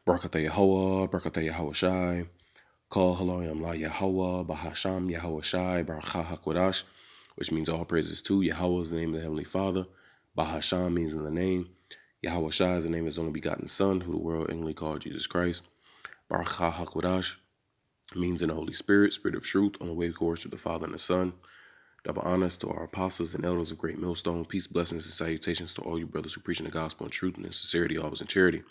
Barakatah Yahweh, Barakatah Yahweh Shai, Kal Halayam La Yahweh, Bahasham Yahweh Shai, Barakah HaKodash, which means all praises to Yahweh is the name of the Heavenly Father. Bahasham means in the name. Yahweh Shai is the name of his only begotten Son, who the world English called Jesus Christ. Barakah HaKodash means in the Holy Spirit, Spirit of truth, on the way we worship the Father and the Son. Double honors to our apostles and elders of Great Millstone. Peace, blessings, and salutations to all you brothers who preach in the gospel in truth and in sincerity, always in charity.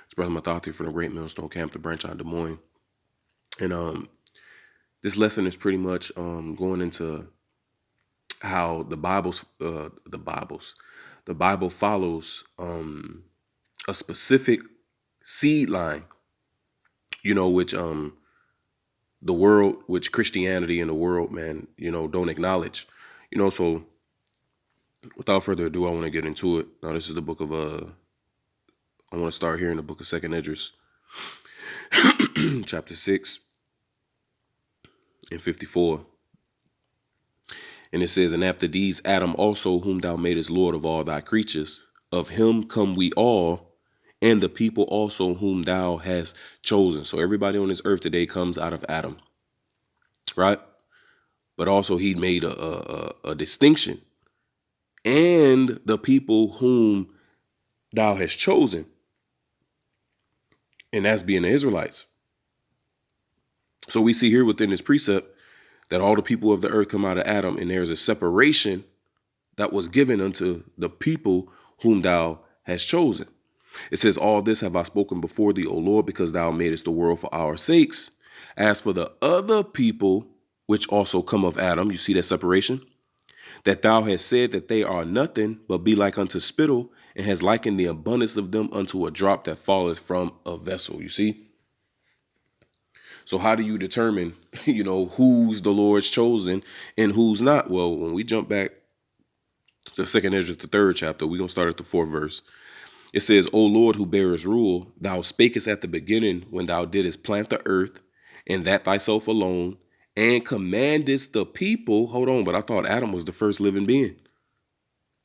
It's Brother Mathathi from the Great Millstone Camp, the branch out of Des Moines. And this lesson is pretty much going into how the Bible follows a specific seed line, which Christianity and the world, man, don't acknowledge. So without further ado, I want to get into it. Now, this is the book of I want to start here in the book of 2nd Esdras, chapter 6 and 54. And it says, and after these, Adam also, whom thou madest Lord of all thy creatures, of him come we all, and the people also whom thou hast chosen. So everybody on this earth today comes out of Adam, right? But also he made a distinction. And the people whom thou hast chosen. And that's being the Israelites. So we see here within this precept that all the people of the earth come out of Adam, and there's a separation that was given unto the people whom thou hast chosen. It says, all this have I spoken before thee, O Lord, because thou madest the world for our sakes. As for the other people, which also come of Adam, you see that separation? That thou hast said that they are nothing, but be like unto spittle, and has likened the abundance of them unto a drop that falleth from a vessel. You see? So how do you determine, who's the Lord's chosen and who's not? Well, when we jump back to 2nd Esdras, the 3rd chapter, we're going to start at the 4th verse. It says, O Lord, who bearest rule, thou spakest at the beginning when thou didst plant the earth, and that thyself alone, and commandest the people. Hold on, but I thought Adam was the first living being.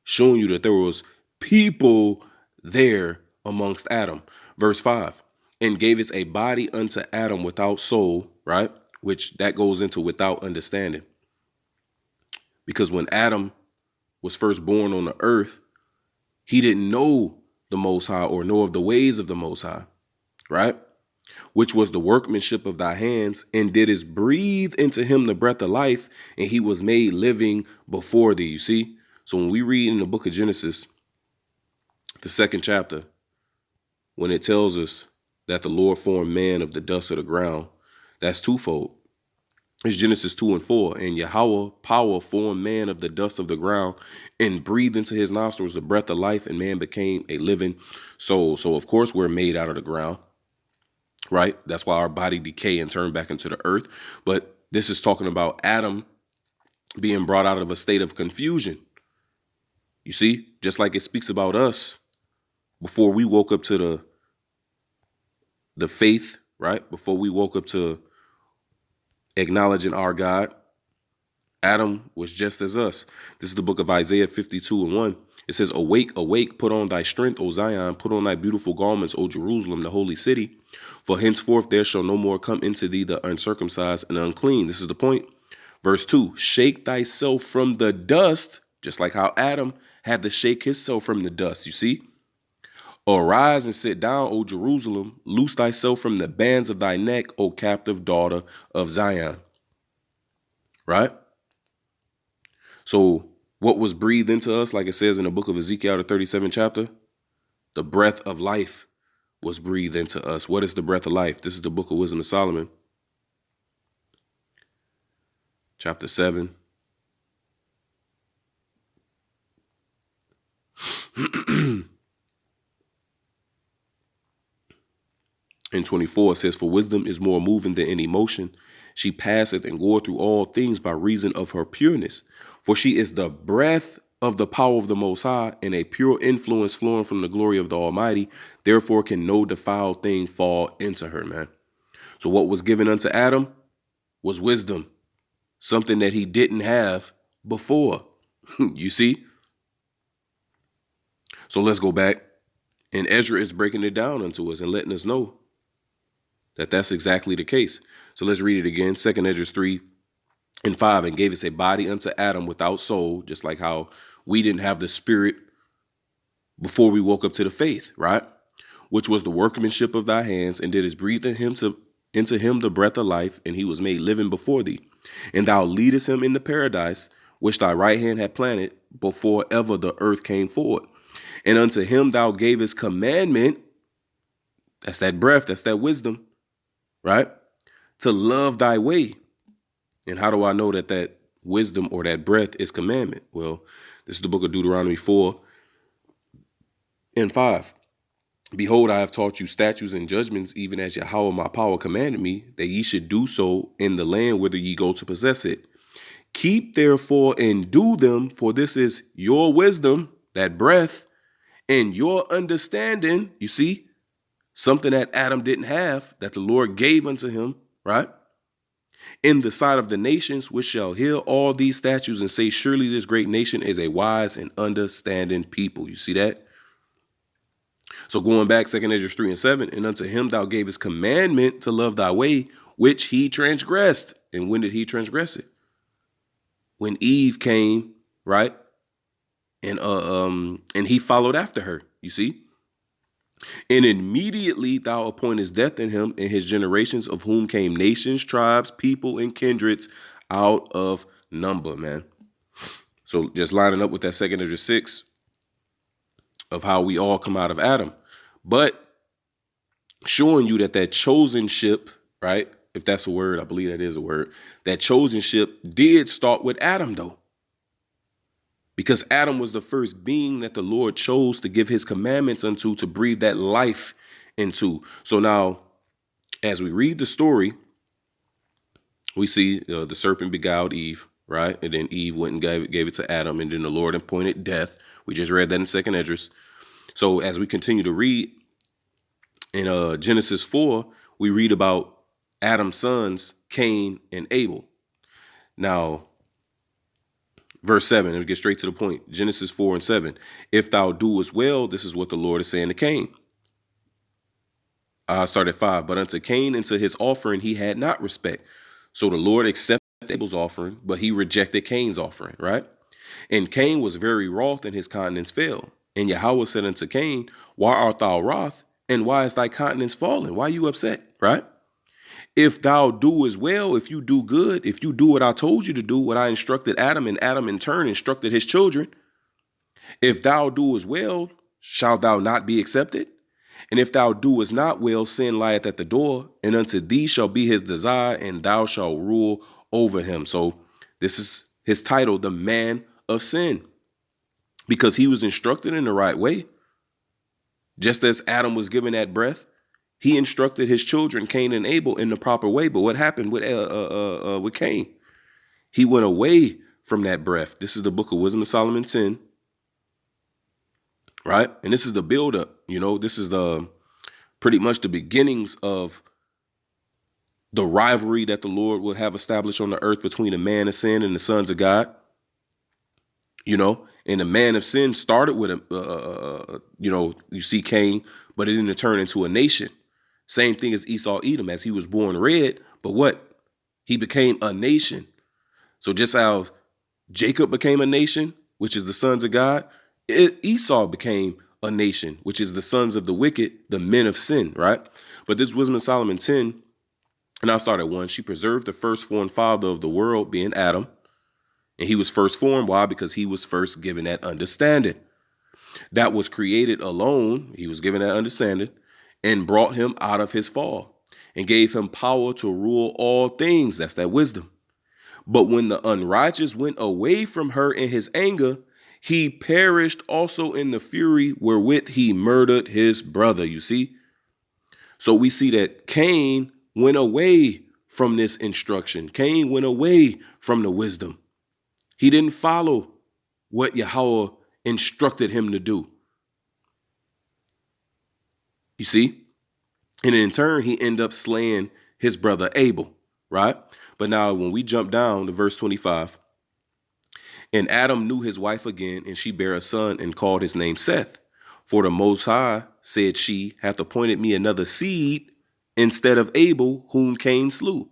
Showing you that there was people there amongst Adam. Verse 5, and gavest a body unto Adam without soul, right? Which that goes into without understanding. Because when Adam was first born on the earth, he didn't know the Most High or know of the ways of the Most High, right? Which was the workmanship of thy hands, and didst breathe into him the breath of life, and he was made living before thee. You see? So when we read in the book of Genesis, the 2nd chapter, when it tells us that the Lord formed man of the dust of the ground, that's twofold. It's Genesis 2 and 4. And Yahweh power formed man of the dust of the ground and breathed into his nostrils the breath of life, and man became a living soul. So of course we're made out of the ground, right? That's why our body decay and turn back into the earth. But this is talking about Adam being brought out of a state of confusion. You see, just like it speaks about us before we woke up to the faith, right? Before we woke up to acknowledging our God, Adam was just as us. This is the book of Isaiah 52 and 1. It says, awake, awake, put on thy strength, O Zion, put on thy beautiful garments, O Jerusalem, the holy city. For henceforth there shall no more come into thee the uncircumcised and unclean. This is the point. Verse 2, shake thyself from the dust, just like how Adam had to shake himself from the dust, you see? Arise and sit down, O Jerusalem. Loose thyself from the bands of thy neck, O captive daughter of Zion. Right? So what was breathed into us, like it says in the book of Ezekiel, the 37th chapter, the breath of life was breathed into us. What is the breath of life? This is the book of Wisdom of Solomon, chapter 7. In 24, it says, for wisdom is more moving than any motion. She passeth and goeth through all things by reason of her pureness. For she is the breath of the power of the Most High, and a pure influence flowing from the glory of the Almighty. Therefore can no defiled thing fall into her, man. So what was given unto Adam was wisdom, something that he didn't have before. You see? So let's go back. And Ezra is breaking it down unto us and letting us know that's exactly the case. So let's read it again. 2 Esdras 3:5, and gave us a body unto Adam without soul, just like how we didn't have the spirit before we woke up to the faith, right? Which was the workmanship of thy hands, and didst breathe into him the breath of life, and he was made living before thee. And thou leadest him into paradise, which thy right hand had planted before ever the earth came forward. And unto him thou gavest commandment, that's that breath, that's that wisdom, right? To love thy way. And how do I know that that wisdom or that breath is commandment? Well, this is the book of Deuteronomy 4:5. Behold, I have taught you statutes and judgments, even as Yahweh my power commanded me, that ye should do so in the land whither ye go to possess it. Keep therefore and do them, for this is your wisdom, that breath, and your understanding. You see, something that Adam didn't have, that the Lord gave unto him, right? In the sight of the nations, which shall hear all these statutes and say, surely this great nation is a wise and understanding people. You see that? So going back, 2 Esdras 3:7, and unto him thou gavest commandment to love thy way, which he transgressed. And when did he transgress it? When Eve came, right? And he followed after her, you see? And immediately thou appointest death in him and his generations, of whom came nations, tribes, people, and kindreds out of number, man. So just lining up with that 2 Esdras 6 of how we all come out of Adam, but showing you that that chosen ship, right? If that's a word, I believe that is a word. That chosen ship did start with Adam, though. Because Adam was the first being that the Lord chose to give his commandments unto, to breathe that life into. So now, as we read the story, we see the serpent beguiled Eve, right? And then Eve went and gave it to Adam, and then the Lord appointed death. We just read that in 2 Esdras. So as we continue to read in Genesis 4, we read about Adam's sons, Cain and Abel. Now, verse 7, and get straight to the point. Genesis 4:7. If thou doest well, this is what the Lord is saying to Cain. I start at 5. But unto Cain and to his offering he had not respect. So the Lord accepted Abel's offering, but he rejected Cain's offering, right? And Cain was very wroth, and his countenance fell. And Yahweh said unto Cain, why art thou wroth? And why is thy countenance fallen? Why are you upset, right? If thou do as well, if you do good, if you do what I told you to do, what I instructed Adam, and Adam in turn instructed his children, if thou do as well, shalt thou not be accepted? And if thou doest not well, sin lieth at the door, and unto thee shall be his desire, and thou shalt rule over him. So this is his title, the man of sin, because he was instructed in the right way. Just as Adam was given that breath, he instructed his children, Cain and Abel, in the proper way. But what happened with Cain? He went away from that breath. This is the book of Wisdom of Solomon 10, right? And this is the buildup. This is the pretty much the beginnings of the rivalry that the Lord would have established on the earth between the man of sin and the sons of God. And the man of sin started with you see Cain, but it didn't turn into a nation. Same thing as Esau, Edom, as he was born red, but what? He became a nation. So just how Jacob became a nation, which is the sons of God, Esau became a nation, which is the sons of the wicked, the men of sin, right? But this Wisdom of Solomon 10, and I'll start at 1. She preserved the firstborn father of the world, being Adam. And he was first formed. Why? Because he was first given that understanding. That was created alone. He was given that understanding and brought him out of his fall and gave him power to rule all things. That's that wisdom. But when the unrighteous went away from her in his anger, he perished also in the fury wherewith he murdered his brother. You see? So we see that Cain went away from this instruction. Cain went away from the wisdom. He didn't follow what Yahweh instructed him to do. You see? And in turn, he ended up slaying his brother Abel, right? But now when we jump down to verse 25, and Adam knew his wife again, and she bare a son and called his name Seth. For the Most High, said she, hath appointed me another seed instead of Abel, whom Cain slew.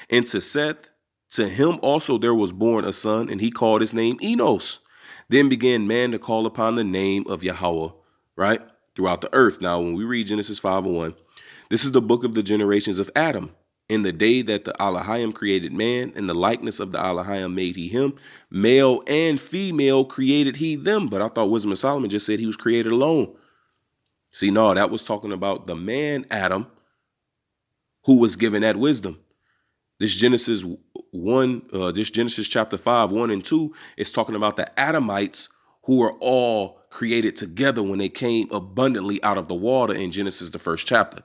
And to Seth, to him also there was born a son, and he called his name Enos. Then began man to call upon the name of Yahweh, right, throughout the earth. Now, when we read Genesis 5:1, this is the book of the generations of Adam. In the day that the Elohim created man, in the likeness of the Elohim made he him, male and female created he them. But I thought Wisdom of Solomon just said he was created alone. See, no, that was talking about the man Adam, who was given that wisdom. This Genesis chapter 5, 1 and 2 is talking about the Adamites who were all created together when they came abundantly out of the water in Genesis, the first chapter.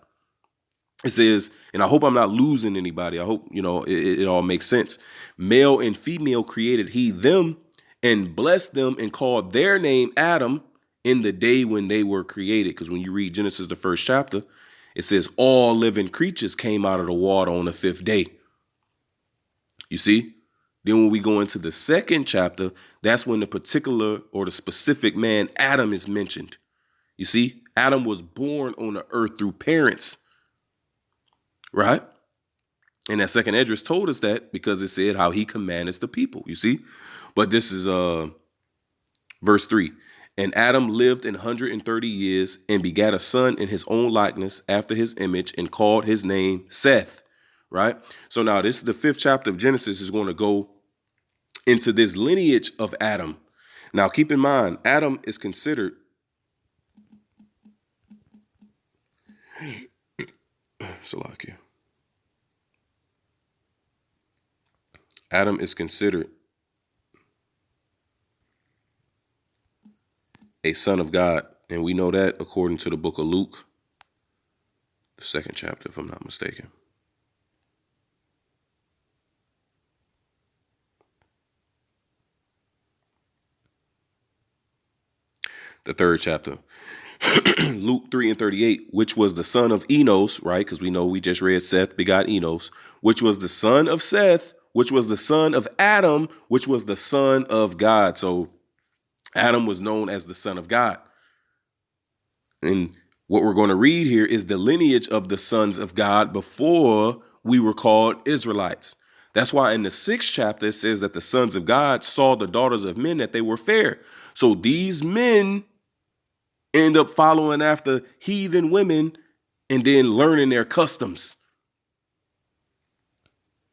It says, and I hope I'm not losing anybody. I hope, it all makes sense. Male and female created he them and blessed them and called their name Adam in the day when they were created. Because when you read Genesis, the first chapter, it says all living creatures came out of the water on the fifth day. You see? Then when we go into the second chapter, that's when the particular or the specific man Adam is mentioned. You see? Adam was born on the earth through parents. Right? And that second Esdras told us that because it said how he commanded the people, you see? But this is verse 3. And Adam lived 130 years and begat a son in his own likeness after his image and called his name Seth. Right? So now this is the 5th chapter of Genesis is going to go into this lineage of Adam. Now keep in mind, Adam is considered Salakia. Adam is considered a son of God, and we know that according to the book of Luke, the 2nd chapter, if I'm not mistaken. The 3rd chapter. Luke 3 and 38, which was the son of Enos, right? Because we know we just read Seth begot Enos, which was the son of Seth, which was the son of Adam, which was the son of God. So Adam was known as the son of God. And what we're going to read here is the lineage of the sons of God before we were called Israelites. That's why in the 6th chapter, it says that the sons of God saw the daughters of men, that they were fair. So these men end up following after heathen women and then learning their customs.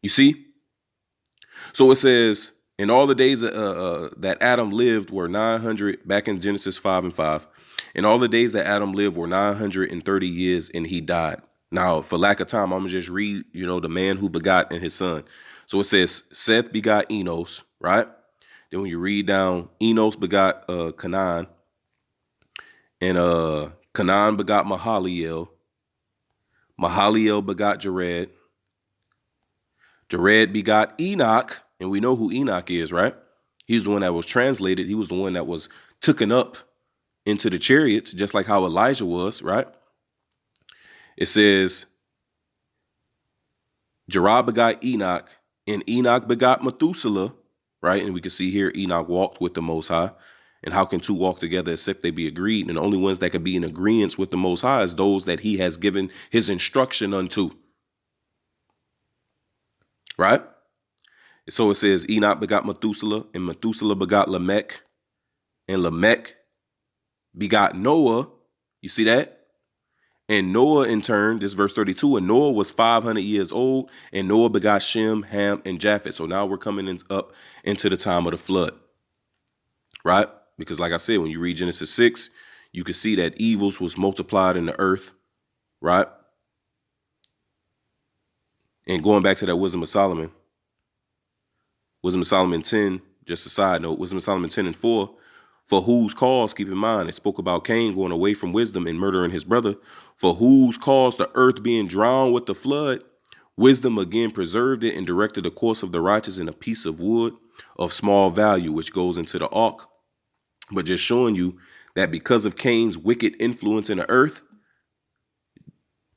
You see? So it says, in all the days that Adam lived were 900, back in Genesis 5 and 5. In all the days that Adam lived were 930 years and he died. Now, for lack of time, I'm going to just read, the man who begot and his son. So it says, Seth begot Enos, right? Then when you read down, Enos begot Canaan. And Canaan begot Mahaliel. Mahaliel begot Jared. Jared begot Enoch. And we know who Enoch is, right? He's the one that was translated. He was the one that was taken up into the chariots, just like how Elijah was, right? It says, Jared begot Enoch, and Enoch begot Methuselah, right? And we can see here Enoch walked with the Most High. And how can two walk together except they be agreed? And the only ones that can be in agreement with the Most High is those that he has given his instruction unto. Right? So it says Enoch begot Methuselah, and Methuselah begot Lamech, and Lamech begot Noah. You see that? And Noah in turn, this verse 32, and Noah was 500 years old, and Noah begot Shem, Ham, and Japheth. So now we're coming up into the time of the flood. Right? Because like I said, when you read Genesis 6, you can see that evils was multiplied in the earth, right? And going back to that Wisdom of Solomon 10, just a side note, Wisdom of Solomon 10 and 4, for whose cause, keep in mind, it spoke about Cain going away from wisdom and murdering his brother, for whose cause the earth being drowned with the flood, wisdom again preserved it and directed the course of the righteous in a piece of wood of small value, which goes into the ark. But just showing you that because of Cain's wicked influence in the earth,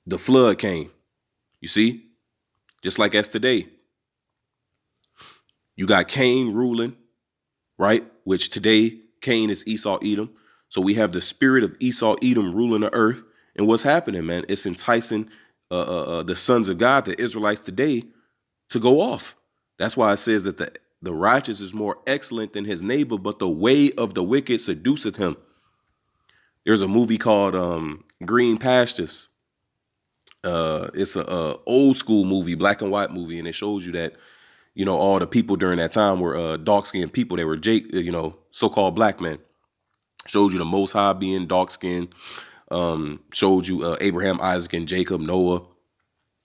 the flood came. You see, just like as today, you got Cain ruling, right? Which today Cain is Esau Edom. So we have the spirit of Esau Edom ruling the earth. And what's happening, man? It's enticing the sons of God, the Israelites today, to go off. That's why it says that the righteous is more excellent than his neighbor, but the way of the wicked seduceth him. There's a movie called Green Pastures. It's a old school movie, black and white movie, and it shows you that, you know, all the people during that time were dark skinned people. They were so-called black men. Shows you the Most High being dark skinned. Showed you Abraham, Isaac, and Jacob, Noah.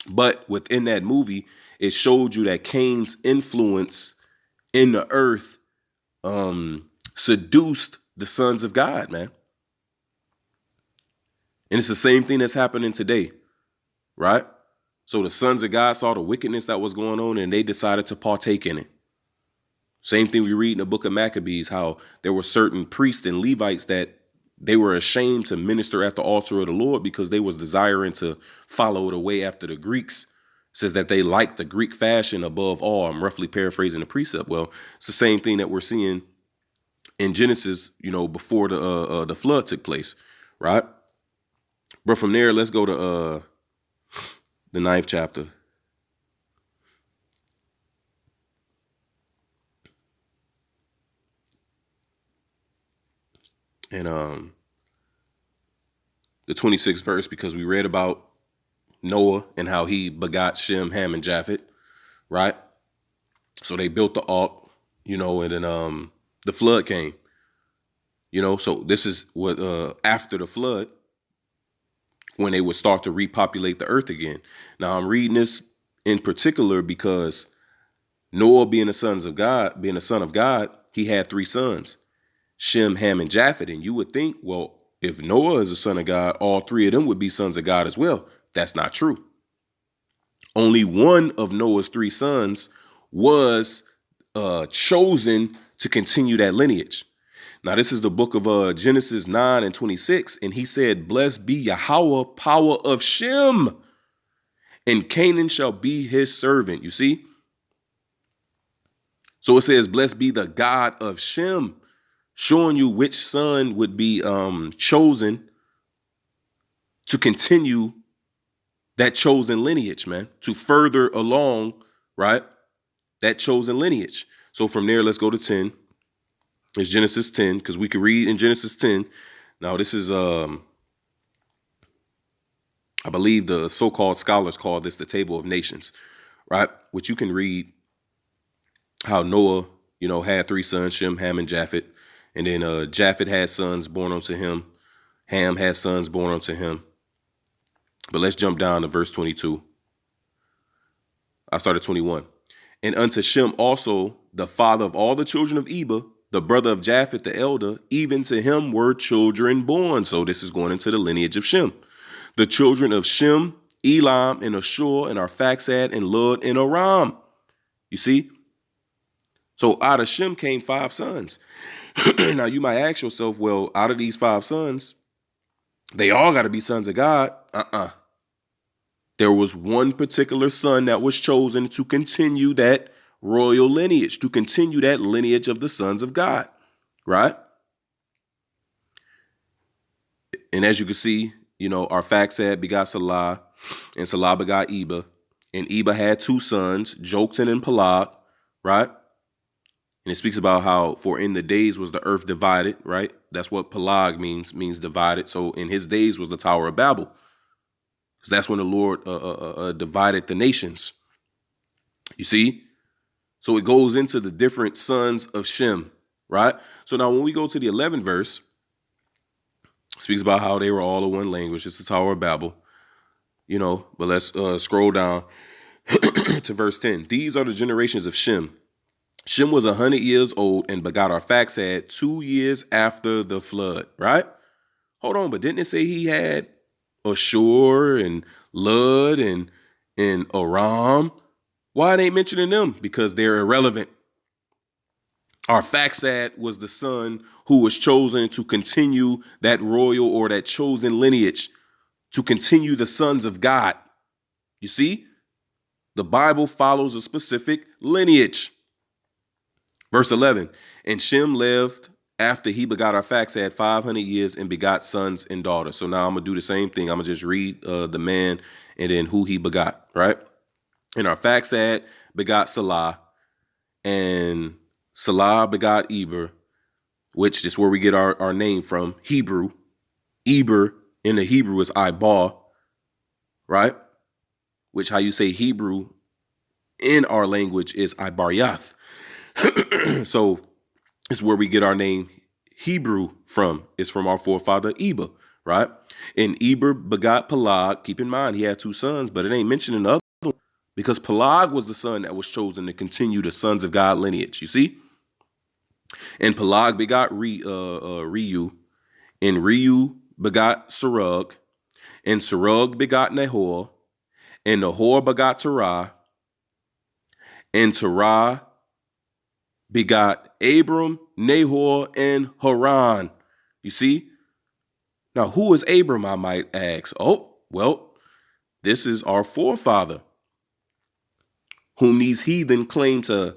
But within that movie, it showed you that Cain's influence in the earth seduced the sons of God, man. And it's the same thing that's happening today, right? So the sons of God saw the wickedness that was going on and they decided to partake in it. Same thing we read in the book of Maccabees, how there were certain priests and Levites that they were ashamed to minister at the altar of the Lord because they was desiring to follow the way after the Greeks. It says that they liked the Greek fashion above all. I'm roughly paraphrasing the precept. Well, it's the same thing that we're seeing in Genesis, you know, before the flood took place, right? But from there, let's go to the 9th chapter. And the 26th verse, because we read about Noah and how he begot Shem, Ham, and Japheth, right? So they built the ark, you know, and then the flood came. You know, so this is what after the flood, when they would start to repopulate the earth again. Now I'm reading this in particular because Noah, being a son of God, he had 3 sons, Shem, Ham, and Japheth. And you would think, well, if Noah is a son of God, all 3 of them would be sons of God as well. That's not true. Only one of Noah's 3 sons was chosen to continue that lineage. Now, this is the book of Genesis 9 and 26. And he said, blessed be Yahweh, power of Shem, and Canaan shall be his servant. You see? So it says, blessed be the God of Shem, showing you which son would be chosen to continue that chosen lineage, man, to further along, right, that chosen lineage. So from there, let's go to 10. It's Genesis 10, because we can read in Genesis 10. Now, this is, I believe the so-called scholars call this the Table of Nations, right? Which you can read how Noah, you know, had 3 sons, Shem, Ham, and Japheth. And then Japheth had sons born unto him. Ham had sons born unto him. But let's jump down to verse 22. I started 21. And unto Shem also, the father of all the children of Eber, the brother of Japheth the elder, even to him were children born. So this is going into the lineage of Shem. The children of Shem, Elam, and Ashur, and Arphaxad, and Lud, and Aram. You see? So out of Shem came 5 sons. Now you might ask yourself, well, out of these 5 sons, they all got to be sons of God. There was one particular son that was chosen to continue that royal lineage, to continue that lineage of the sons of God, right? And as you can see, you know, Arphaxad begot Salah, and Salah begot Eber, and Eber had 2 sons, Joktan and Peleg, right? And it speaks about how, for in the days was the earth divided, right? That's what Peleg means divided. So in his days was the Tower of Babel. Because that's when the Lord divided the nations. You see? So it goes into the different sons of Shem, right? So now when we go to the 11th verse, it speaks about how they were all of one language. It's the Tower of Babel, you know, but let's scroll down to verse 10. These are the generations of Shem. Shem was 100 years old and begot Arphaxad 2 years after the flood, right? Hold on, but didn't it say he had Ashur and Lud and Aram? Why they ain't mentioning them? Because they're irrelevant. Arphaxad was the son who was chosen to continue that royal or that chosen lineage, to continue the sons of God. You see, the Bible follows a specific lineage. Verse 11, and Shem lived after he begot Arphaxad 500 years and begot sons and daughters. So now I'm going to do the same thing. I'm going to just read the man and then who he begot, right? And Arphaxad begot Salah, and Salah begot Eber, which is where we get our name from, Hebrew. Eber in the Hebrew is Ibar, right? Which how you say Hebrew in our language is Ibaryath. So it's where we get our name Hebrew from. It's from our forefather Eber, right? And Eber begot Pelag. Keep in mind, he had 2 sons, but it ain't mentioned in the other one because Pelag was the son that was chosen to continue the sons of God lineage. You see? And Pelag begot Reu, and Reu begot Serug, and Serug begot Nahor, and Nahor begot Terah, and Terah begot Abram, Nahor, and Haran. You see? Now, who is Abram, I might ask? Oh, well, this is our forefather, whom these heathen claim to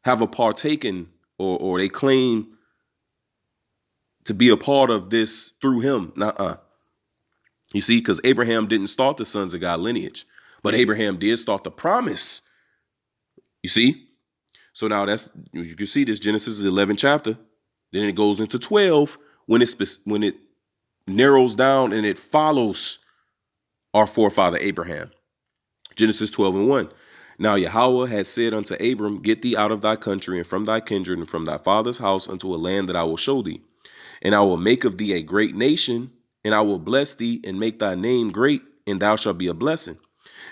have a partaken, or they claim to be a part of this through him. Nuh-uh. You see, because Abraham didn't start the sons of God lineage, but Abraham did start the promise. You see? So now you can see this Genesis 11 chapter. Then it goes into 12 when it narrows down and it follows our forefather Abraham. Genesis 12:1. Now Yahweh had said unto Abram, get thee out of thy country and from thy kindred and from thy father's house unto a land that I will show thee. And I will make of thee a great nation, and I will bless thee and make thy name great, and thou shalt be a blessing.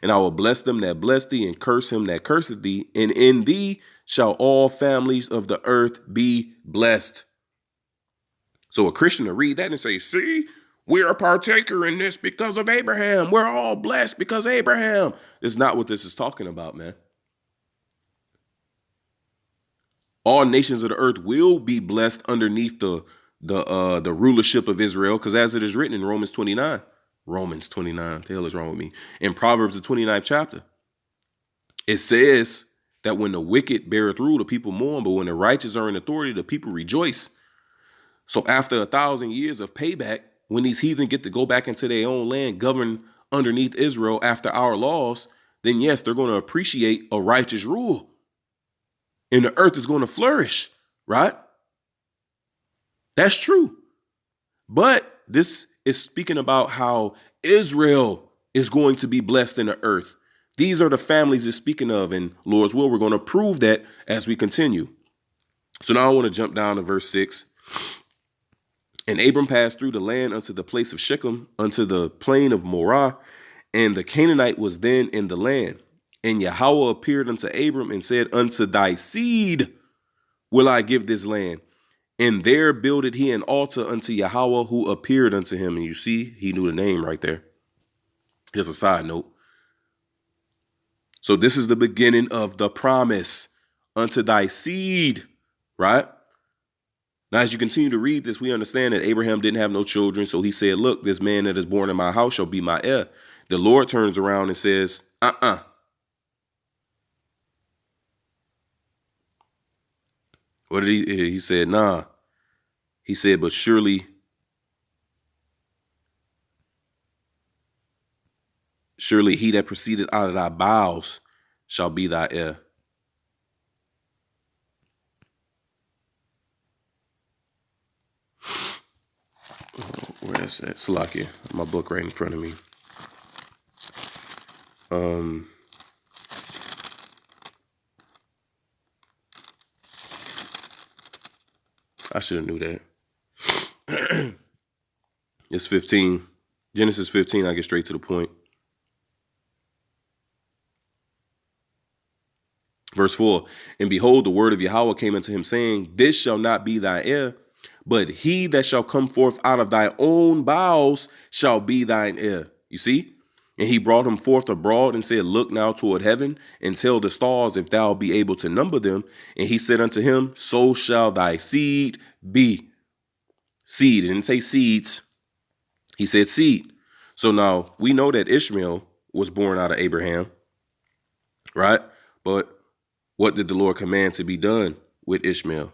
And I will bless them that bless thee, and curse him that curseth thee. And in thee shall all families of the earth be blessed. So a Christian will read that and say, see, we're a partaker in this because of Abraham. We're all blessed because of Abraham. It's not what this is talking about, man. All nations of the earth will be blessed underneath the rulership of Israel, because as it is written in Romans 29, the hell is wrong with me? In Proverbs the 29th chapter, it says that when the wicked beareth rule, the people mourn, but when the righteous are in authority, the people rejoice. So after 1,000 years of payback, when these heathen get to go back into their own land, govern underneath Israel after our laws, then yes, they're going to appreciate a righteous rule. And the earth is going to flourish, right? That's true. But this is speaking about how Israel is going to be blessed in the earth. These are the families it's speaking of. And Lord's will, we're going to prove that as we continue. So now I want to jump down to verse 6. And Abram passed through the land unto the place of Shechem, unto the plain of Morah, and the Canaanite was then in the land. And Yahweh appeared unto Abram and said, unto thy seed will I give this land. And there builded he an altar unto Yahweh who appeared unto him. And you see, he knew the name right there. Just a side note. So this is the beginning of the promise unto thy seed, right? Now, as you continue to read this, we understand that Abraham didn't have no children. So he said, look, this man that is born in my house shall be my heir. The Lord turns around and says, What did he said, nah. He said, but surely he that proceeded out of thy bowels shall be thy heir. Where is that? Salakia, my book right in front of me. I should have knew that. It's 15. Genesis 15, I get straight to the point. Verse 4, and behold, the word of Yahweh came unto him, saying, this shall not be thy heir, but he that shall come forth out of thy own bowels shall be thine heir. You see? And he brought him forth abroad and said, look now toward heaven and tell the stars if thou be able to number them. And he said unto him, so shall thy seed be. Seed. It didn't say seeds. He said seed. So now we know that Ishmael was born out of Abraham, right? But what did the Lord command to be done with Ishmael?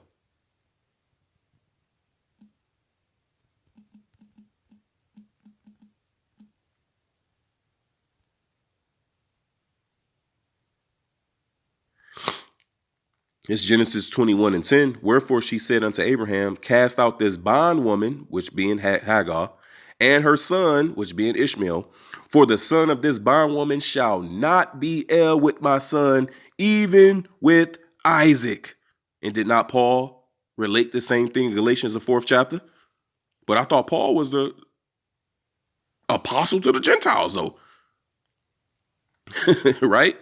It's Genesis 21:10. Wherefore she said unto Abraham, cast out this bondwoman, which being Hagar, and her son, which being Ishmael, for the son of this bondwoman shall not be heir with my son, even with Isaac. And did not Paul relate the same thing in Galatians, the 4th chapter? But I thought Paul was the apostle to the Gentiles, though. Right?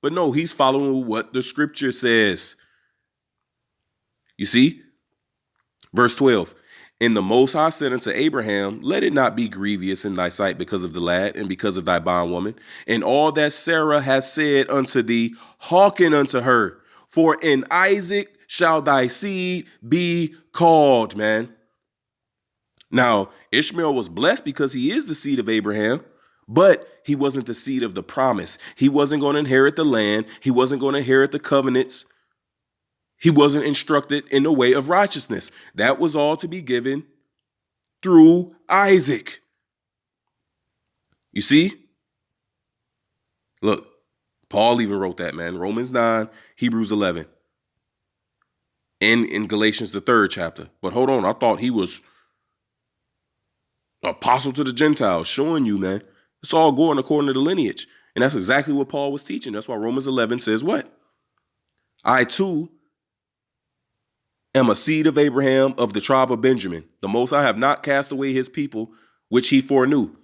But no, he's following what the scripture says. You see? Verse 12. And the Most High said unto Abraham, let it not be grievous in thy sight because of the lad and because of thy bondwoman, and all that Sarah hath said unto thee, hearken unto her. For in Isaac shall thy seed be called, man. Now, Ishmael was blessed because he is the seed of Abraham, but he wasn't the seed of the promise. He wasn't going to inherit the land. He wasn't going to inherit the covenants. He wasn't instructed in the way of righteousness. That was all to be given through Isaac. You see? Look, Paul even wrote that, man. Romans 9, Hebrews 11, and in Galatians, the 3rd chapter. But hold on, I thought he was apostle to the Gentiles, showing you, man, it's all going according to the lineage. And that's exactly what Paul was teaching. That's why Romans 11 says what? I too am a seed of Abraham of the tribe of Benjamin. The Most High have not cast away his people, which he foreknew.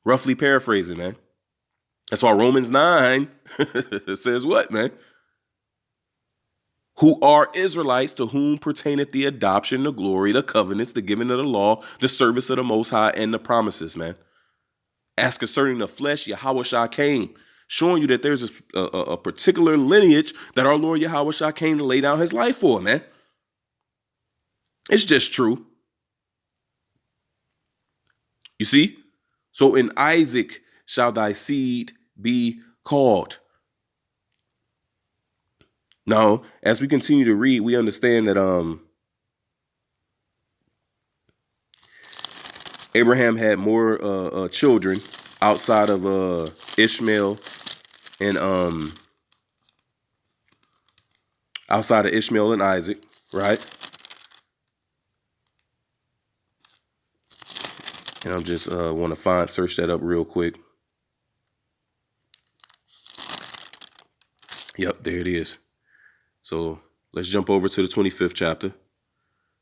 Roughly paraphrasing, man. That's why Romans 9 says what, man? Who are Israelites, to whom pertaineth the adoption, the glory, the covenants, the giving of the law, the service of the Most High, and the promises, man. As concerning the flesh, Yahushua came, showing you that there's a particular lineage that our Lord Yahushua came to lay down his life for, man. It's just true. You see? So in Isaac shall thy seed be called. Now, as we continue to read, we understand that Abraham had more children outside of Ishmael and outside of Ishmael and Isaac, right? And I'm just want to search that up real quick. Yep, there it is. So let's jump over to the 25th chapter.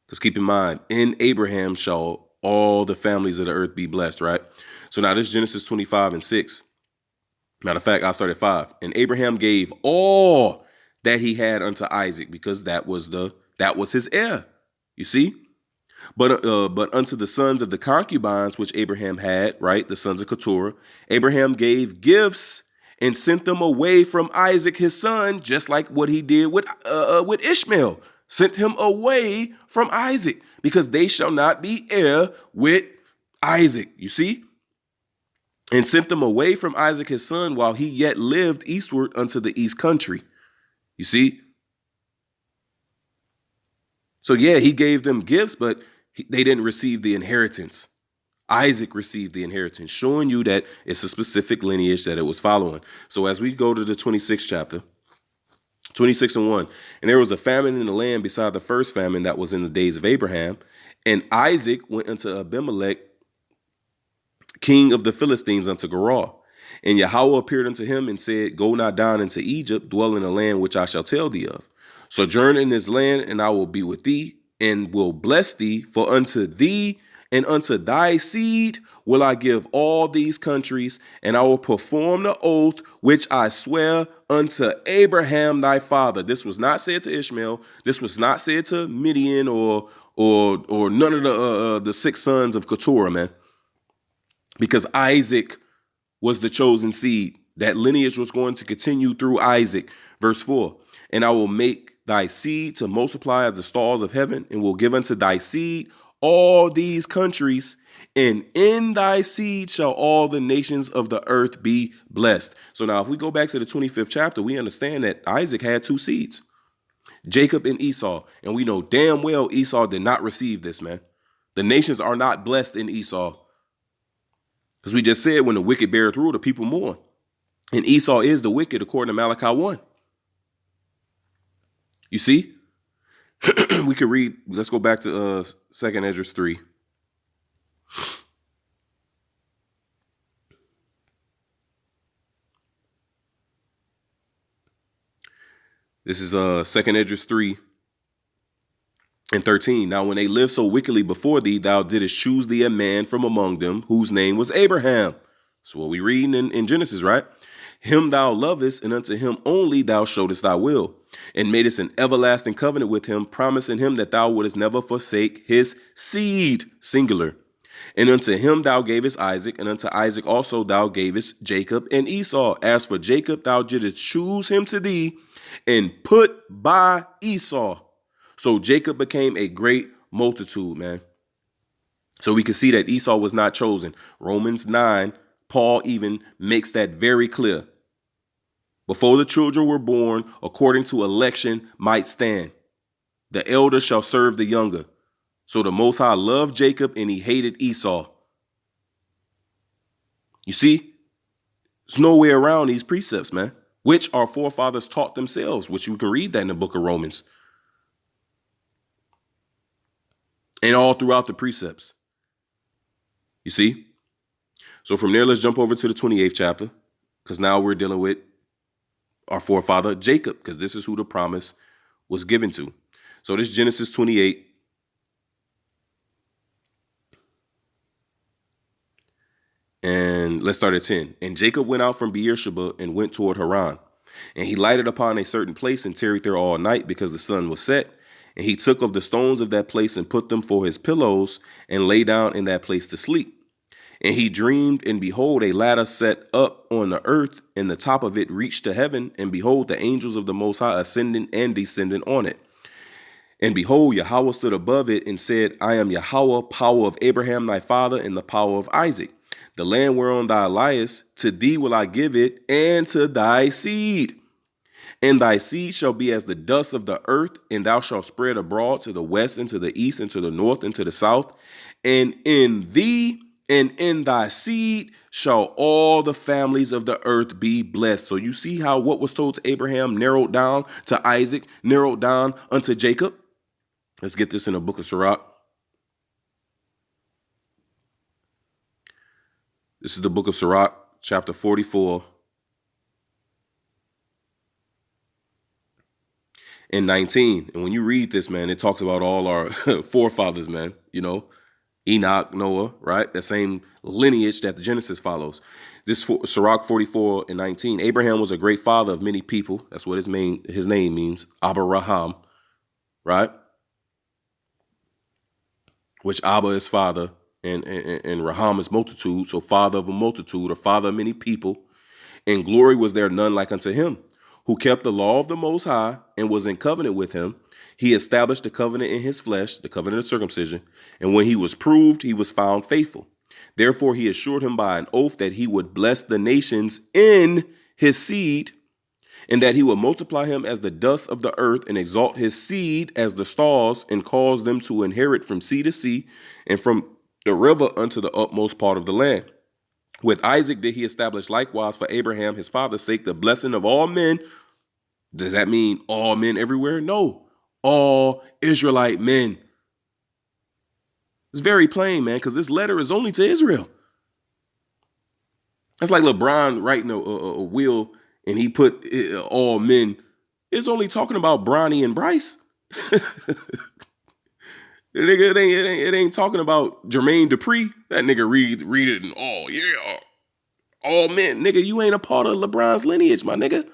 Because keep in mind, in Abraham shall all the families of the earth be blessed, right? So now this is Genesis 25:6. Matter of fact, I'll start at 5. And Abraham gave all that he had unto Isaac, because that was his heir. You see? But unto the sons of the concubines which Abraham had, right, the sons of Keturah, Abraham gave gifts and sent them away from Isaac his son, just like what he did with Ishmael. Sent him away from Isaac, because they shall not be heir with Isaac. You see? And sent them away from Isaac his son while he yet lived eastward unto the east country. You see? So yeah, he gave them gifts, but they didn't receive the inheritance. Isaac received the inheritance, showing you that it's a specific lineage that it was following. So as we go to the 26th chapter, 26:1, and there was a famine in the land beside the first famine that was in the days of Abraham, and Isaac went unto Abimelech, king of the Philistines, unto Gerar. And Yahweh appeared unto him and said, go not down into Egypt, dwell in the land which I shall tell thee of. Sojourn in this land, and I will be with thee, and will bless thee, for unto thee and unto thy seed will I give all these countries, and I will perform the oath which I swear unto Abraham thy father. This was not said to Ishmael. This was not said to Midian or none of the 6 sons of Keturah, man. Because Isaac was the chosen seed. That lineage was going to continue through Isaac. Verse 4, and I will make thy seed to multiply as the stars of heaven, and will give unto thy seed all these countries, and in thy seed shall all the nations of the earth be blessed. So now if we go back to the 25th chapter, we understand that Isaac had 2 seeds, Jacob and Esau. And we know damn well Esau did not receive this, man. The nations are not blessed in Esau. Because we just said when the wicked beareth rule, the people mourn. And Esau is the wicked according to Malachi 1. You see? We could read, let's go back to 2nd Esdras 3. This is 2nd Esdras 3 and 13. Now, when they lived so wickedly before thee, thou didst choose thee a man from among them, whose name was Abraham. That's what we read in Genesis, right? Him thou lovest, and unto him only thou showedest thy will, and madest an everlasting covenant with him, promising him that thou wouldest never forsake his seed, singular. And unto him thou gavest Isaac, and unto Isaac also thou gavest Jacob and Esau. As for Jacob, thou didst choose him to thee, and put by Esau. So Jacob became a great multitude, man. So we can see that Esau was not chosen. Romans 9, Paul even makes that very clear. Before the children were born, according to election, might stand. The elder shall serve the younger. So the Most High loved Jacob and he hated Esau. You see, there's no way around these precepts, man, which our forefathers taught themselves, which you can read that in the book of Romans. And all throughout the precepts. You see? So from there, let's jump over to the 28th chapter, because now we're dealing with our forefather Jacob, because this is who the promise was given to. So this Genesis 28. And let's start at 10. And Jacob went out from Beersheba and went toward Haran. And he lighted upon a certain place and tarried there all night, because the sun was set. And he took of the stones of that place and put them for his pillows, and lay down in that place to sleep. And he dreamed, and behold, a ladder set up on the earth, and the top of it reached to heaven. And behold, the angels of the Most High ascending and descending on it. And behold, Yahweh stood above it and said, I am Yahweh, power of Abraham thy father, and the power of Isaac. The land whereon thou liest, to thee will I give it, and to thy seed. And thy seed shall be as the dust of the earth, and thou shalt spread abroad to the west, and to the east, and to the north, and to the south. And in thee and in thy seed shall all the families of the earth be blessed. So you see how what was told to Abraham narrowed down to Isaac, narrowed down unto Jacob. Let's get this in the book of Sirach. This is the book of Sirach, chapter 44 and 19. And when you read this, man, it talks about all our forefathers, man, you know, Enoch, Noah, right? That same lineage that the Genesis follows. This Sirach 44 and 19. Abraham was a great father of many people. That's what his name means, Abraham, right? Which Abba is father, and Raham is multitude, so father of a multitude, or father of many people. And glory was there none like unto him, who kept the law of the Most High and was in covenant with him. He established the covenant in his flesh, the covenant of circumcision. And when he was proved, he was found faithful. Therefore, he assured him by an oath that he would bless the nations in his seed, and that he would multiply him as the dust of the earth, and exalt his seed as the stars, and cause them to inherit from sea to sea, and from the river unto the utmost part of the land. With Isaac did he establish likewise for Abraham his father's sake the blessing of all men. Does that mean all men everywhere? No, all Israelite men. It's very plain, man, because this letter is only to Israel. That's like LeBron writing a will, and he put all men. It's only talking about Bronny and Bryce. It ain't talking about Jermaine Dupri. That nigga read it and all men. Nigga, you ain't a part of LeBron's lineage, my nigga.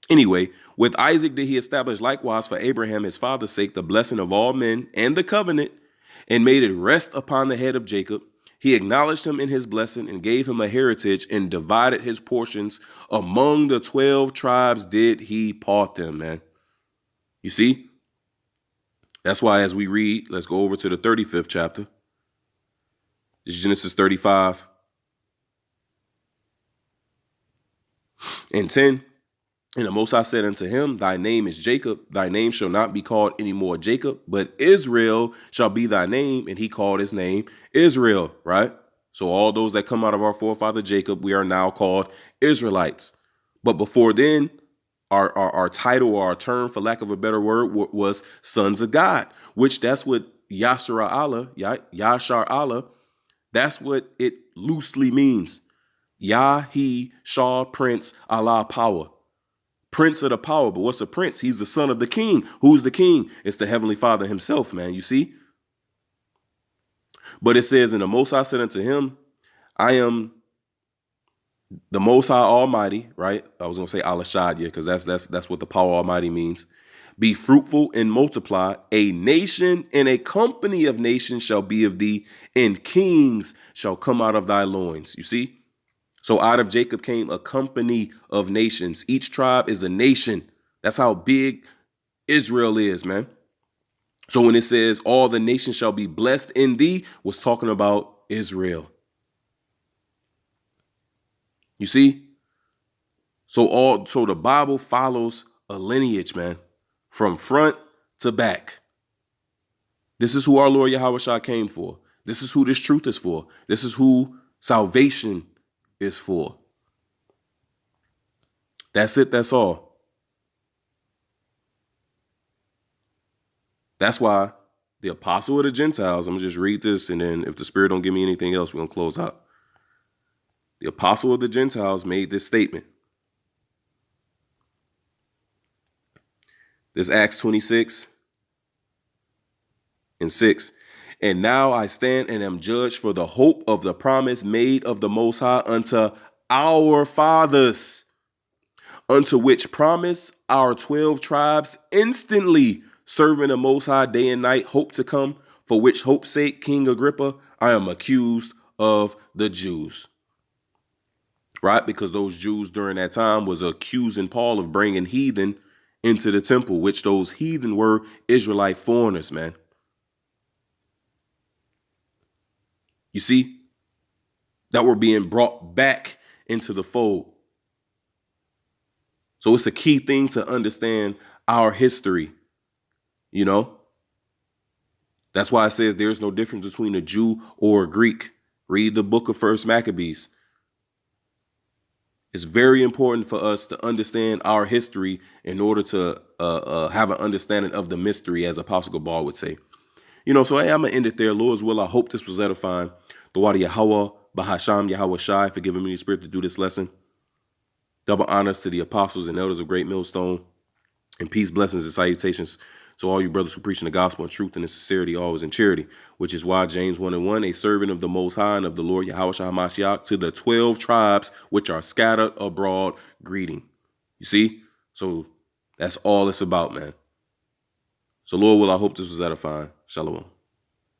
Anyway, with Isaac did he establish likewise for Abraham his father's sake the blessing of all men and the covenant, and made it rest upon the head of Jacob. He acknowledged him in his blessing and gave him a heritage, and divided his portions among the 12 tribes did he part them, man. You see? That's why as we read, let's go over to the 35th chapter. It's Genesis 35 and 10. And the Most High said unto him, thy name is Jacob. Thy name shall not be called any more Jacob, but Israel shall be thy name. And he called his name Israel, right? So all those that come out of our forefather Jacob, we are now called Israelites. But before then, our title or our term, for lack of a better word, was sons of God, which that's what Yashar Allah, that's what it loosely means. Yah, he, Shah, Prince, Allah, power. Prince of the power. But what's a prince? He's the son of the king. Who's the king? It's the Heavenly Father himself, man. You see? But it says, and the Most High said unto him, I am the Most High Almighty, right? I was going to say Allah Shadia, because that's what the power Almighty means. Be fruitful and multiply. A nation and a company of nations shall be of thee, and kings shall come out of thy loins. You see? So out of Jacob came a company of nations. Each tribe is a nation. That's how big Israel is, man. So when it says all the nations shall be blessed in thee, was talking about Israel. You see? So the Bible follows a lineage, man, from front to back. This is who our Lord Yahweh Shah came for. This is who this truth is for. This is who salvation is for. That's it. That's all. That's why the apostle of the Gentiles, I'm going to just read this, and then if the Spirit don't give me anything else, we're going to close out. The apostle of the Gentiles made this statement. This Acts 26:6. And now I stand and am judged for the hope of the promise made of the Most High unto our fathers, unto which promise our 12 tribes instantly serving the Most High day and night hope to come, for which hope's sake, King Agrippa, I am accused of the Jews. Right? Because those Jews during that time was accusing Paul of bringing heathen into the temple, which those heathen were Israelite foreigners, man. You see? That were being brought back into the fold. So it's a key thing to understand our history. You know, that's why it says there's no difference between a Jew or a Greek. Read the book of First Maccabees. It's very important for us to understand our history in order to have an understanding of the mystery, as Apostle Gabal would say. You know, so hey, I'm going to end it there. Lord's will, I hope this was edifying. Dua Yahweh, Bahasham Yahweh Shai, for giving me the spirit to do this lesson. Double honors to the apostles and elders of Great Millstone. And peace, blessings, and salutations to all you brothers who preaching the gospel in truth and in sincerity, always in charity, which is why James 1:1, a servant of the Most High and of the Lord Yahweh Shah HaMashiach, to the 12 tribes which are scattered abroad, greeting. You see? So that's all it's about, man. So Lord will, I hope this was edifying. Shalom.